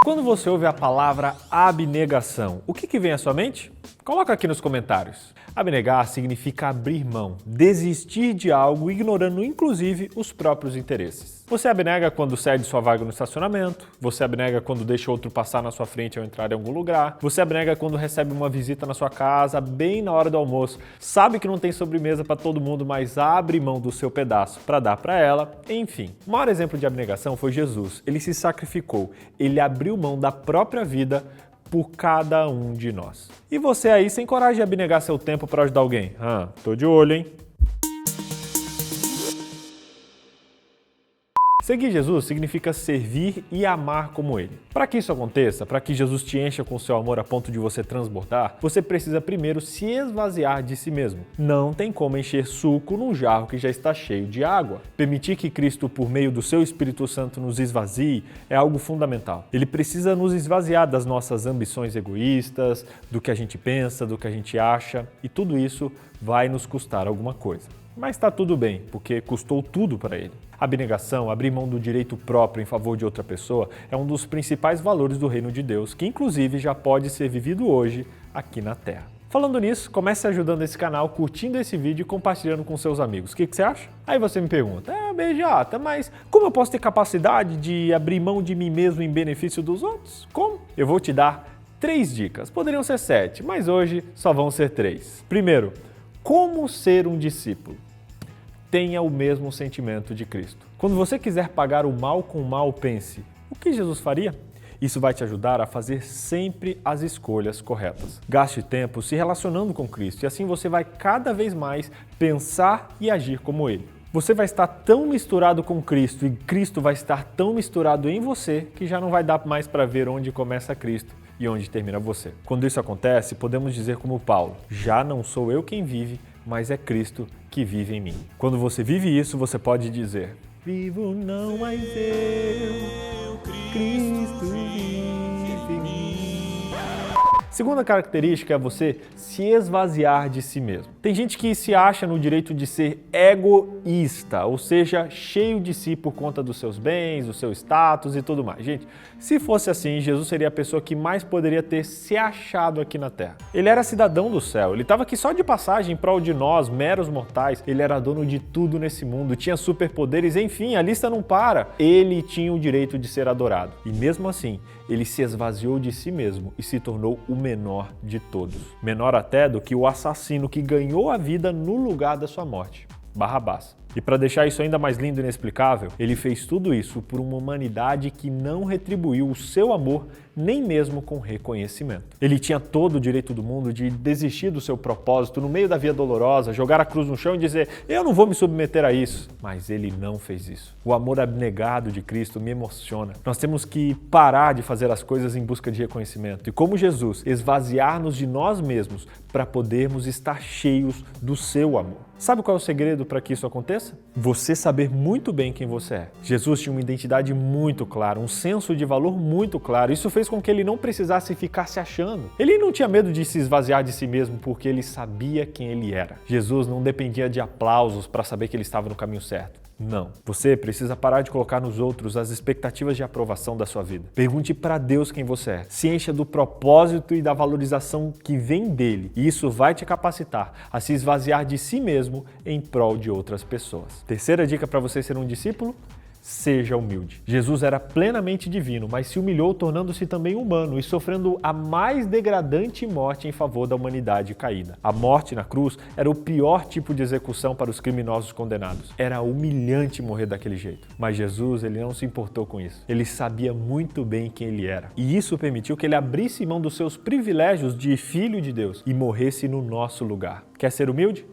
Quando você ouve a palavra abnegação, o que vem à sua mente? Coloca aqui nos comentários. Abnegar significa abrir mão, desistir de algo, ignorando inclusive os próprios interesses. Você abnega quando cede sua vaga no estacionamento, você abnega quando deixa outro passar na sua frente ao entrar em algum lugar, você abnega quando recebe uma visita na sua casa bem na hora do almoço, sabe que não tem sobremesa para todo mundo, mas abre mão do seu pedaço para dar para ela, enfim. O maior exemplo de abnegação foi Jesus. Ele se sacrificou, ele abriu mão da própria vida por cada um de nós. E você aí, sem coragem de abnegar seu tempo para ajudar alguém? Tô de olho, hein? Seguir Jesus significa servir e amar como Ele. Para que isso aconteça, para que Jesus te encha com seu amor a ponto de você transbordar, você precisa primeiro se esvaziar de si mesmo. Não tem como encher suco num jarro que já está cheio de água. Permitir que Cristo, por meio do seu Espírito Santo, nos esvazie é algo fundamental. Ele precisa nos esvaziar das nossas ambições egoístas, do que a gente pensa, do que a gente acha, e tudo isso vai nos custar alguma coisa. Mas está tudo bem, porque custou tudo para Ele. Abnegação, abrir mão do direito próprio em favor de outra pessoa, é um dos principais valores do reino de Deus, que inclusive já pode ser vivido hoje aqui na Terra. Falando nisso, comece ajudando esse canal, curtindo esse vídeo e compartilhando com seus amigos. O que você acha? Aí você me pergunta, BJ, mas como eu posso ter capacidade de abrir mão de mim mesmo em benefício dos outros? Como? Eu vou te dar 3 dicas. Poderiam ser 7, mas hoje só vão ser 3. Primeiro, como ser um discípulo? Tenha o mesmo sentimento de Cristo. Quando você quiser pagar o mal com o mal, pense, o que Jesus faria? Isso vai te ajudar a fazer sempre as escolhas corretas. Gaste tempo se relacionando com Cristo e assim você vai cada vez mais pensar e agir como Ele. Você vai estar tão misturado com Cristo e Cristo vai estar tão misturado em você que já não vai dar mais para ver onde começa Cristo e onde termina você. Quando isso acontece, podemos dizer como Paulo, já não sou eu quem vive, mas é Cristo que vive em mim. Quando você vive isso, você pode dizer, vivo não mais eu, Cristo vive em mim. Segunda característica é você se esvaziar de si mesmo. Tem gente que se acha no direito de ser egoísta, ou seja, cheio de si por conta dos seus bens, do seu status e tudo mais. Gente, se fosse assim, Jesus seria a pessoa que mais poderia ter se achado aqui na Terra. Ele era cidadão do céu, ele estava aqui só de passagem em prol de nós, meros mortais. Ele era dono de tudo nesse mundo, tinha superpoderes, enfim, a lista não para. Ele tinha o direito de ser adorado. E mesmo assim, ele se esvaziou de si mesmo e se tornou o menor de todos. Menor até do que o assassino que ganhou a vida no lugar da sua morte, Barrabás. E para deixar isso ainda mais lindo e inexplicável, ele fez tudo isso por uma humanidade que não retribuiu o seu amor nem mesmo com reconhecimento. Ele tinha todo o direito do mundo de desistir do seu propósito no meio da via dolorosa, jogar a cruz no chão e dizer, eu não vou me submeter a isso. Mas ele não fez isso. O amor abnegado de Cristo me emociona. Nós temos que parar de fazer as coisas em busca de reconhecimento e, como Jesus, esvaziar-nos de nós mesmos para podermos estar cheios do seu amor. Sabe qual é o segredo para que isso aconteça? Você saber muito bem quem você é. Jesus tinha uma identidade muito clara, um senso de valor muito claro. Isso fez com que ele não precisasse ficar se achando. Ele não tinha medo de se esvaziar de si mesmo porque ele sabia quem ele era. Jesus não dependia de aplausos para saber que ele estava no caminho certo. Não. Você precisa parar de colocar nos outros as expectativas de aprovação da sua vida. Pergunte para Deus quem você é. Se encha do propósito e da valorização que vem dele. E isso vai te capacitar a se esvaziar de si mesmo em prol de outras pessoas. Terceira dica para você ser um discípulo? Seja humilde. Jesus era plenamente divino, mas se humilhou tornando-se também humano e sofrendo a mais degradante morte em favor da humanidade caída. A morte na cruz era o pior tipo de execução para os criminosos condenados. Era humilhante morrer daquele jeito. Mas Jesus, ele não se importou com isso. Ele sabia muito bem quem ele era. E isso permitiu que ele abrisse mão dos seus privilégios de filho de Deus e morresse no nosso lugar. Quer ser humilde?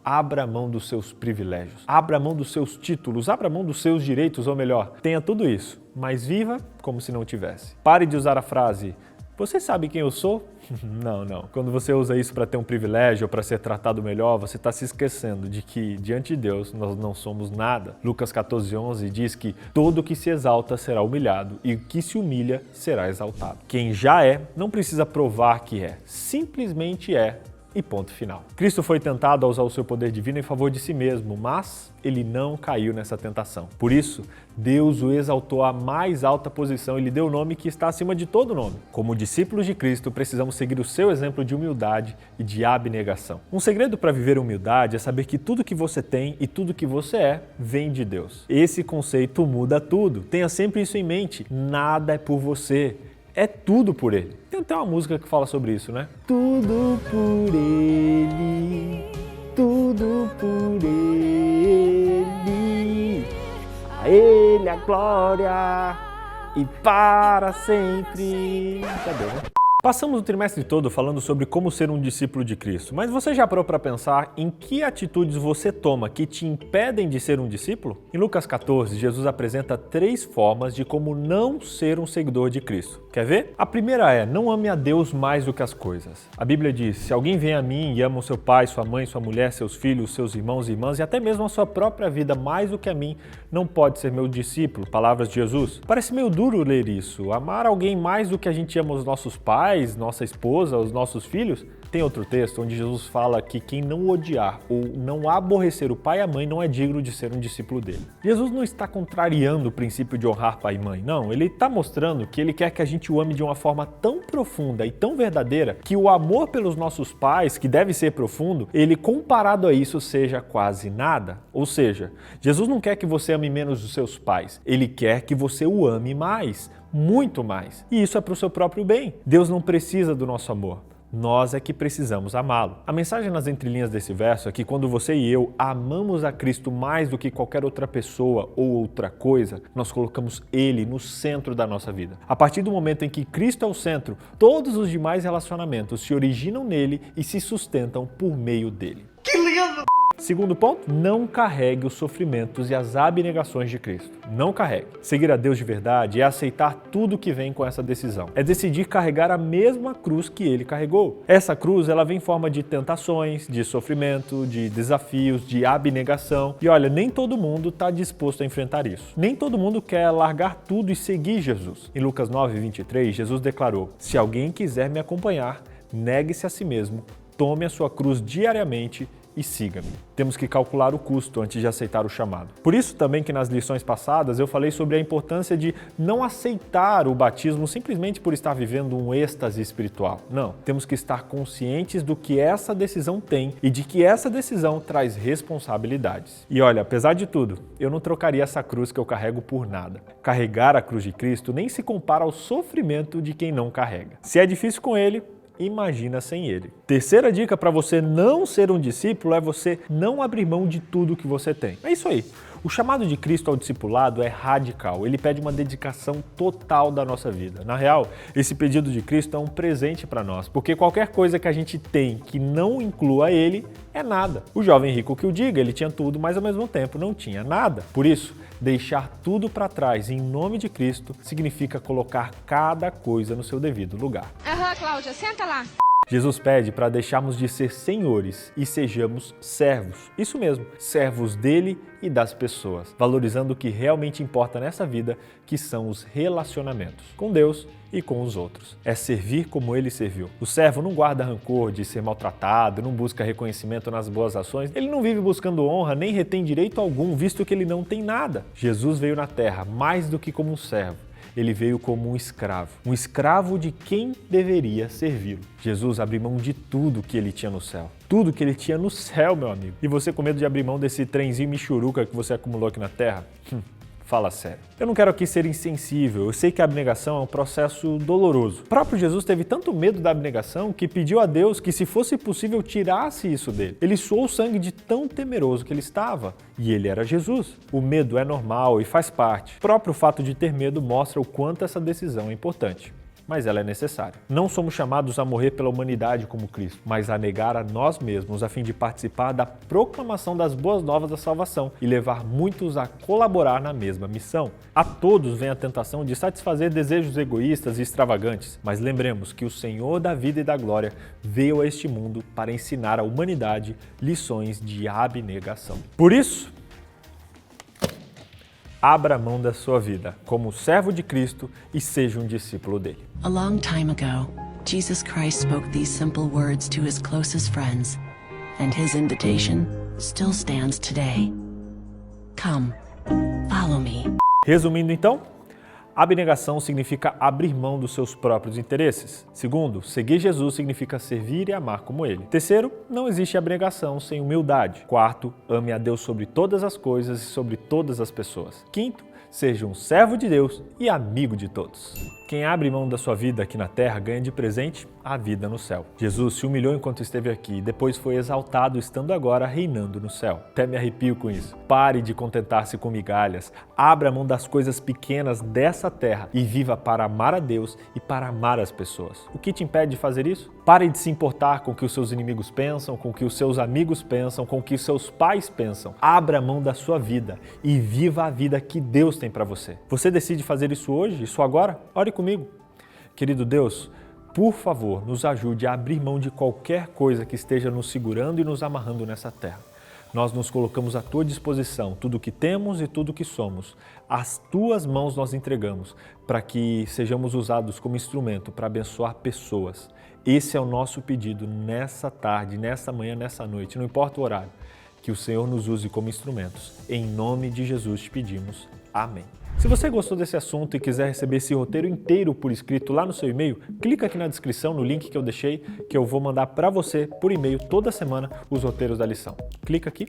Abra mão dos seus privilégios, abra mão dos seus títulos, abra mão dos seus direitos, ou melhor, tenha tudo isso, mas viva como se não tivesse. Pare de usar a frase, você sabe quem eu sou? Não. Quando você usa isso para ter um privilégio ou para ser tratado melhor, você está se esquecendo de que, diante de Deus, nós não somos nada. Lucas 14:11 diz que todo que se exalta será humilhado e o que se humilha será exaltado. Quem já é, não precisa provar que é, simplesmente é e ponto final. Cristo foi tentado a usar o seu poder divino em favor de si mesmo, mas ele não caiu nessa tentação. Por isso, Deus o exaltou à mais alta posição e lhe deu o nome que está acima de todo nome. Como discípulos de Cristo, precisamos seguir o seu exemplo de humildade e de abnegação. Um segredo para viver humildade é saber que tudo que você tem e tudo que você é vem de Deus. Esse conceito muda tudo. Tenha sempre isso em mente. Nada é por você. É tudo por Ele. Tem até uma música que fala sobre isso, né? Tudo por Ele, tudo por Ele, a Ele a glória e para sempre. Já deu, né? Passamos o trimestre todo falando sobre como ser um discípulo de Cristo, mas você já parou para pensar em que atitudes você toma que te impedem de ser um discípulo? Em Lucas 14, Jesus apresenta 3 formas de como não ser um seguidor de Cristo. Quer ver? A primeira é: não ame a Deus mais do que as coisas. A Bíblia diz: se alguém vem a mim e ama o seu pai, sua mãe, sua mulher, seus filhos, seus irmãos e irmãs e até mesmo a sua própria vida mais do que a mim, não pode ser meu discípulo. Palavras de Jesus. Parece meio duro ler isso. Amar alguém mais do que a gente ama os nossos pais, nossa esposa, os nossos filhos. Tem outro texto onde Jesus fala que quem não odiar ou não aborrecer o pai e a mãe não é digno de ser um discípulo dele. Jesus não está contrariando o princípio de honrar pai e mãe, não. Ele está mostrando que ele quer que a gente o ame de uma forma tão profunda e tão verdadeira que o amor pelos nossos pais, que deve ser profundo, ele comparado a isso seja quase nada. Ou seja, Jesus não quer que você ame menos os seus pais, ele quer que você o ame mais. Muito mais. E isso é para o seu próprio bem. Deus não precisa do nosso amor. Nós é que precisamos amá-lo. A mensagem nas entrelinhas desse verso é que quando você e eu amamos a Cristo mais do que qualquer outra pessoa ou outra coisa, nós colocamos Ele no centro da nossa vida. A partir do momento em que Cristo é o centro, todos os demais relacionamentos se originam nele e se sustentam por meio dele. Que lindo! Segundo ponto, não carregue os sofrimentos e as abnegações de Cristo. Não carregue. Seguir a Deus de verdade é aceitar tudo que vem com essa decisão. É decidir carregar a mesma cruz que Ele carregou. Essa cruz, ela vem em forma de tentações, de sofrimento, de desafios, de abnegação. E olha, nem todo mundo está disposto a enfrentar isso. Nem todo mundo quer largar tudo e seguir Jesus. Em Lucas 9:23, Jesus declarou: se alguém quiser me acompanhar, negue-se a si mesmo, tome a sua cruz diariamente e siga-me. Temos que calcular o custo antes de aceitar o chamado. Por isso também que nas lições passadas eu falei sobre a importância de não aceitar o batismo simplesmente por estar vivendo um êxtase espiritual. Não, temos que estar conscientes do que essa decisão tem e de que essa decisão traz responsabilidades. E olha, apesar de tudo, eu não trocaria essa cruz que eu carrego por nada. Carregar a cruz de Cristo nem se compara ao sofrimento de quem não carrega. Se é difícil com Ele, imagina sem Ele. Terceira dica para você não ser um discípulo é você não abrir mão de tudo que você tem. É isso aí. O chamado de Cristo ao discipulado é radical. Ele pede uma dedicação total da nossa vida. Na real, esse pedido de Cristo é um presente para nós, porque qualquer coisa que a gente tem que não inclua Ele é nada. O jovem rico que o diga, ele tinha tudo, mas ao mesmo tempo não tinha nada. Por isso, deixar tudo para trás em nome de Cristo significa colocar cada coisa no seu devido lugar. Cláudia, senta lá. Jesus pede para deixarmos de ser senhores e sejamos servos. Isso mesmo, servos dele e das pessoas, valorizando o que realmente importa nessa vida, que são os relacionamentos com Deus e com os outros. É servir como ele serviu. O servo não guarda rancor de ser maltratado, não busca reconhecimento nas boas ações, ele não vive buscando honra, nem retém direito algum, visto que ele não tem nada. Jesus veio na terra mais do que como um servo. Ele veio como um escravo de quem deveria servi-lo. Jesus abriu mão de tudo que ele tinha no céu. Tudo que ele tinha no céu, meu amigo. E você com medo de abrir mão desse trenzinho michuruca que você acumulou aqui na terra? Fala sério. Eu não quero aqui ser insensível, eu sei que a abnegação é um processo doloroso. O próprio Jesus teve tanto medo da abnegação que pediu a Deus que, se fosse possível, tirasse isso dele. Ele suou sangue de tão temeroso que ele estava. E ele era Jesus. O medo é normal e faz parte. O próprio fato de ter medo mostra o quanto essa decisão é importante. Mas ela é necessária. Não somos chamados a morrer pela humanidade como Cristo, mas a negar a nós mesmos a fim de participar da proclamação das boas novas da salvação e levar muitos a colaborar na mesma missão. A todos vem a tentação de satisfazer desejos egoístas e extravagantes, mas lembremos que o Senhor da vida e da glória veio a este mundo para ensinar à humanidade lições de abnegação. Por isso, abra mão da sua vida como servo de Cristo e seja um discípulo dele. A long time ago, Jesus Christ spoke these simple words to his closest friends, and his invitation still stands today. Come, follow me. Resumindo então, abnegação significa abrir mão dos seus próprios interesses. Segundo, seguir Jesus significa servir e amar como Ele. Terceiro, não existe abnegação sem humildade. Quarto, ame a Deus sobre todas as coisas e sobre todas as pessoas. Quinto, seja um servo de Deus e amigo de todos. Quem abre mão da sua vida aqui na terra ganha de presente a vida no céu. Jesus se humilhou enquanto esteve aqui e depois foi exaltado estando agora reinando no céu. Até me arrepio com isso. Pare de contentar-se com migalhas. Abra mão das coisas pequenas dessa terra e viva para amar a Deus e para amar as pessoas. O que te impede de fazer isso? Pare de se importar com o que os seus inimigos pensam, com o que os seus amigos pensam, com o que os seus pais pensam. Abra mão da sua vida e viva a vida que Deus tem para você. Você decide fazer isso hoje, isso agora? Ore comigo. Querido Deus, por favor, nos ajude a abrir mão de qualquer coisa que esteja nos segurando e nos amarrando nessa terra. Nós nos colocamos à tua disposição, tudo o que temos e tudo o que somos. Às tuas mãos nós entregamos, para que sejamos usados como instrumento para abençoar pessoas. Esse é o nosso pedido nessa tarde, nessa manhã, nessa noite, não importa o horário, que o Senhor nos use como instrumentos. Em nome de Jesus te pedimos. Amém. Se você gostou desse assunto e quiser receber esse roteiro inteiro por escrito lá no seu e-mail, clica aqui na descrição, no link que eu deixei, que eu vou mandar para você por e-mail toda semana os roteiros da lição. Clica aqui